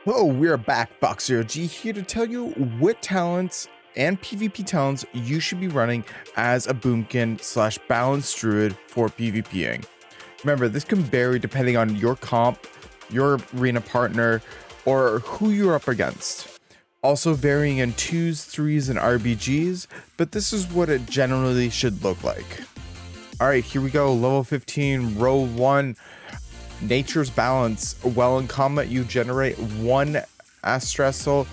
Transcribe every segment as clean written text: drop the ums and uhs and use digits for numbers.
Hello, we're back, BoxZeroG, here to tell you what talents and PvP talents you should be running as a Boomkin / balanced Druid for PvPing. Remember, this can vary depending on your comp, your arena partner, or who you're up against. Also varying in 2s, 3s, and RBGs, but this is what it generally should look like. Alright, here we go, level 15, row 1. Nature's balance. While in combat, you generate 1 ancestral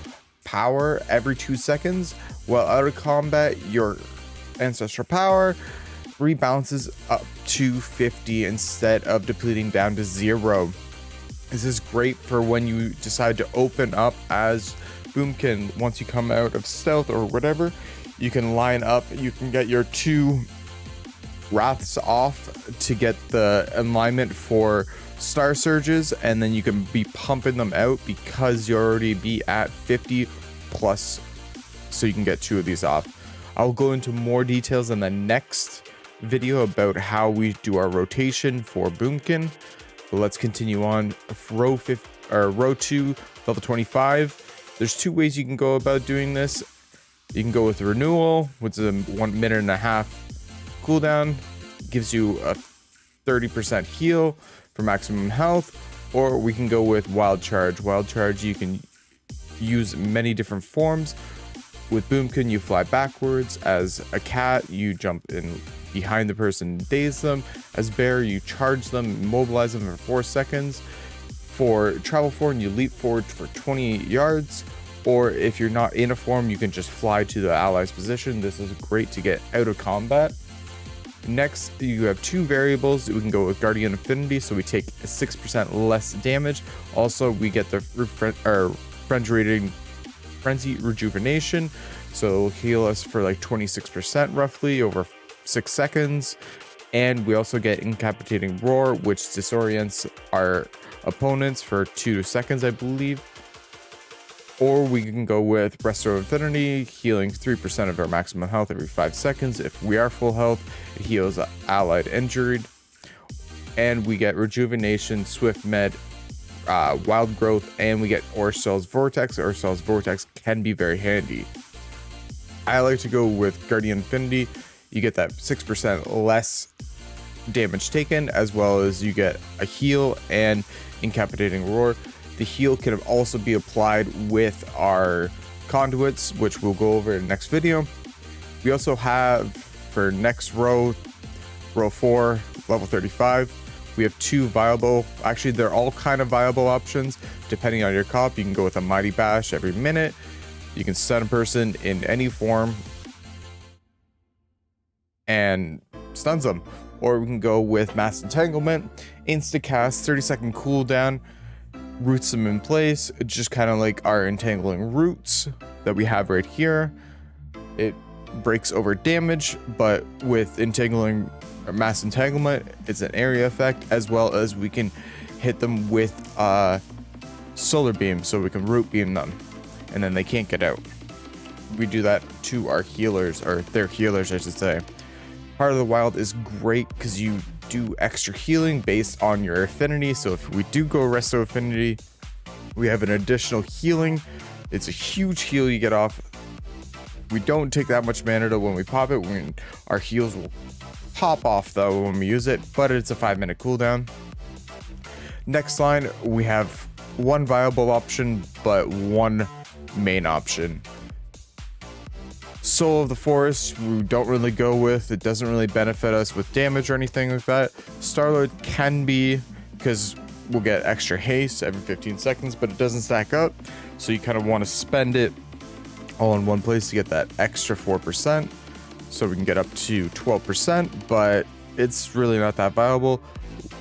power every 2 seconds. While out of combat, your ancestral power rebalances up to 50 instead of depleting down to 0. This is great for when you decide to open up as Boomkin. Once you come out of stealth or whatever, you can line up, you can get your 2 wraths off to get the alignment for star surges, and then you can be pumping them out because you already be at 50 plus, so you can get 2 of these off. I'll go into more details in the next video about how we do our rotation for Boomkin, but let's continue on. Row 2, level 25. There's 2 ways you can go about doing this. You can go with renewal, which is a 1.5 minute cooldown, gives you a 30% heal for maximum health, or we can go with wild charge. Wild charge, you can use many different forms. With Boomkin, you fly backwards. As a cat, you jump in behind the person and daze them. As bear, you charge them, immobilize them for 4 seconds. For travel form, you leap forward for 20 yards, or if you're not in a form, you can just fly to the ally's position. This is great to get out of combat. Next, you have 2 variables. We can go with Guardian Affinity, so we take 6% less damage. Also, we get the Frenzy Rejuvenation, so it'll heal us for like 26% roughly over 6 seconds. And we also get Incapacitating Roar, which disorients our opponents for 2 seconds, I believe. Or we can go with Restorative Affinity, healing 3% of our maximum health every 5 seconds. If we are full health, it heals allied injured. And we get Rejuvenation, Swift Med, Wild Growth, and we get Orstell's Vortex. Orstell's Vortex can be very handy. I like to go with Guardian Affinity. You get that 6% less damage taken, as well as you get a heal and Incapacitating Roar. The heal can also be applied with our conduits, which we'll go over in the next video. We also have, for next row, row 4, level 35, we have 2 viable, actually they're all kind of viable options depending on your comp. You can go with a Mighty Bash every minute. You can stun a person in any form and stuns them. Or we can go with Mass Entanglement, insta cast, 30-second cooldown, roots them in place. It's just kind of like our entangling roots that we have right here. It breaks over damage, but with entangling mass entanglement, it's an area effect, as well as we can hit them with solar beam, so we can root beam them and then they can't get out. We do that to our healers, or their healers I should say. Heart of the Wild is great because you do extra healing based on your affinity. So if we do go Resto Affinity, we have an additional healing. It's a huge heal you get off. We don't take that much mana when we pop it. Our heals will pop off though when we use it, but it's a 5-minute cooldown. Next line, we have 1 viable option, but 1 main option. Soul of the Forest, we don't really go with. It doesn't really benefit us with damage or anything like that. Starlord can be, because we'll get extra haste every 15 seconds, but it doesn't stack up. So you kind of want to spend it all in one place to get that extra 4%. So we can get up to 12%, but it's really not that viable.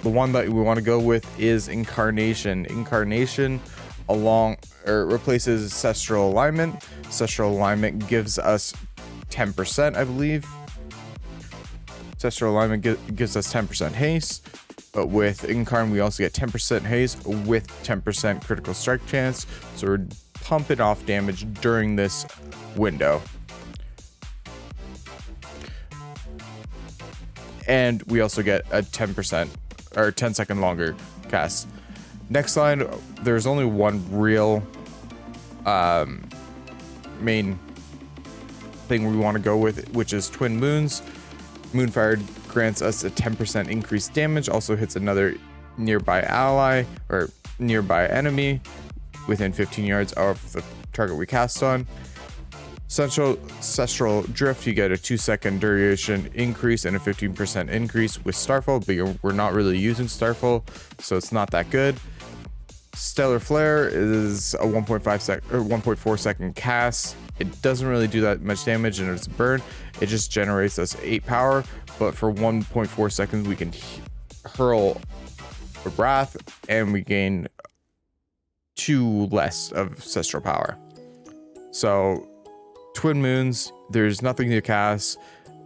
The one that we want to go with is Incarnation. Incarnation replaces Ancestral Alignment. Ancestral Alignment gives us 10%, I believe. Ancestral Alignment gives us 10% haste, but with Incarn we also get 10% haste with 10% critical strike chance, so we're pumping off damage during this window. And we also get a 10% or 10-second longer cast. Next line, there's only one real main thing we want to go with, which is Twin Moons. Moonfire grants us a 10% increased damage, also hits another nearby ally or nearby enemy within 15 yards of the target we cast on. Ancestral Drift, you get a 2-second duration increase and a 15% increase with Starfall, but we're not really using Starfall, so it's not that good. Stellar Flare is a 1.4 second cast. It doesn't really do that much damage and it's a burn. It just generates us 8 power, but for 1.4 seconds we can hurl a Wrath and we gain 2 less of ancestral power. So Twin Moons, there's nothing to cast.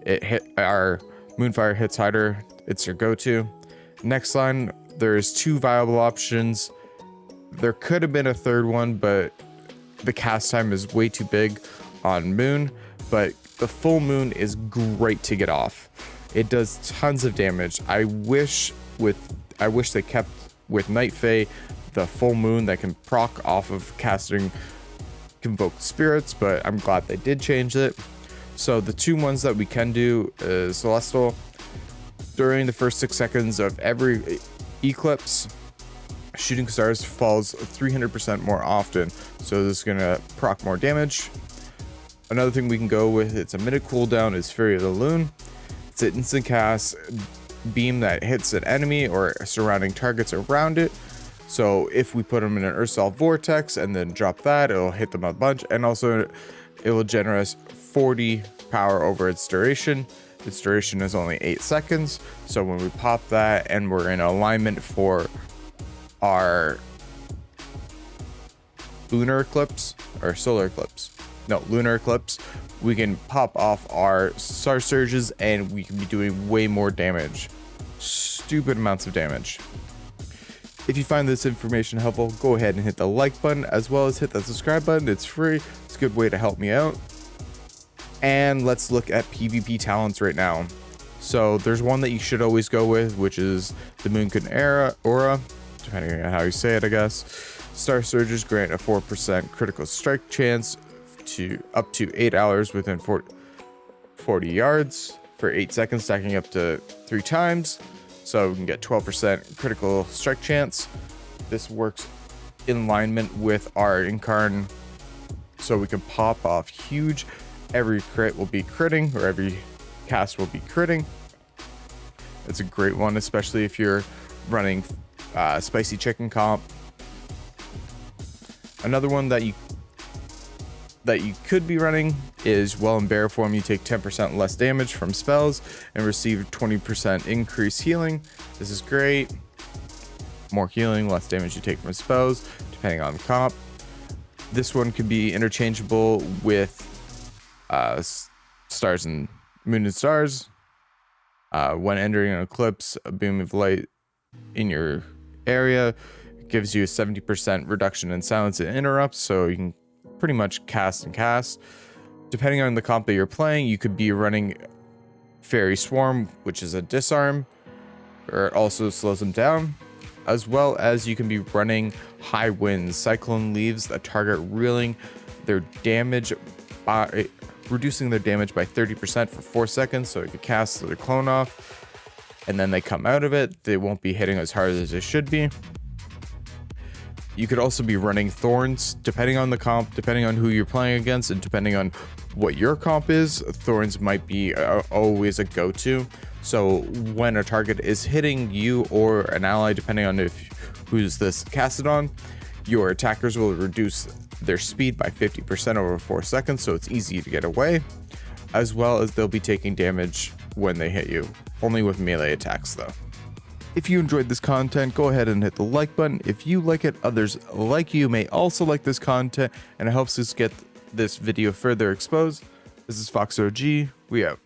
It hit our Moonfire hits harder. It's your go-to. Next line, there's 2 viable options. There could have been a third one, but the cast time is way too big on Moon, but the full Moon is great to get off. It does tons of damage. I wish they kept with Night Fae the full Moon that can proc off of casting Convoke Spirits, but I'm glad they did change it. So the 2 ones that we can do is Celestial. During the first 6 seconds of every eclipse, Shooting Stars falls 300% more often, so this is gonna proc more damage. Another thing we can go with, it's a minute cooldown, is Fury of the Loon. It's an instant cast beam that hits an enemy or surrounding targets around it. So if we put them in an Ursal Vortex and then drop that, it'll hit them a bunch, and also it will generate us 40 power over its duration. Its duration is only 8 seconds, so when we pop that and we're in alignment for our lunar eclipse or solar eclipse, no, lunar eclipse, we can pop off our Star Surges and we can be doing way more damage. Stupid amounts of damage. If you find this information helpful, go ahead and hit the like button as well as hit the subscribe button. It's free. It's a good way to help me out. And let's look at PvP talents right now. So there's one that you should always go with, which is the Boomkin Aura, depending on how you say it, I guess. Star Surges grant a 4% critical strike chance to up to 8 hours within 40 yards for 8 seconds, stacking up to 3 times. So we can get 12% critical strike chance. This works in alignment with our Incarn, so we can pop off huge. Every crit will be critting, or every cast will be critting. It's a great one, especially if you're running spicy chicken comp. Another one that you could be running is Well in Bear form. You take 10% less damage from spells and receive 20% increased healing. This is great. More healing, less damage you take from spells, depending on the comp. This one could be interchangeable with Stars and Moon and Stars. When entering an eclipse, a beam of light in your area gives you a 70% reduction in silence and interrupts, so you can pretty much cast and cast. Depending on the comp that you're playing, you could be running Fairy Swarm, which is a disarm, or it also slows them down, as well as you can be running High Winds. Cyclone leaves a target reeling their damage by reducing their damage by 30% for 4 seconds. So if you cast their clone off and then they come out of it, they won't be hitting as hard as they should be. You could also be running Thorns, depending on the comp, depending on who you're playing against, and depending on what your comp is. Thorns might be always a go-to. So when a target is hitting you or an ally, depending on who's this casted on, your attackers will reduce their speed by 50% over 4 seconds, so it's easy to get away, as well as they'll be taking damage when they hit you, only with melee attacks though. If you enjoyed this content, go ahead and hit the like button. If you like it, others like you may also like this content, and it helps us get this video further exposed. This is Fox OG, we out.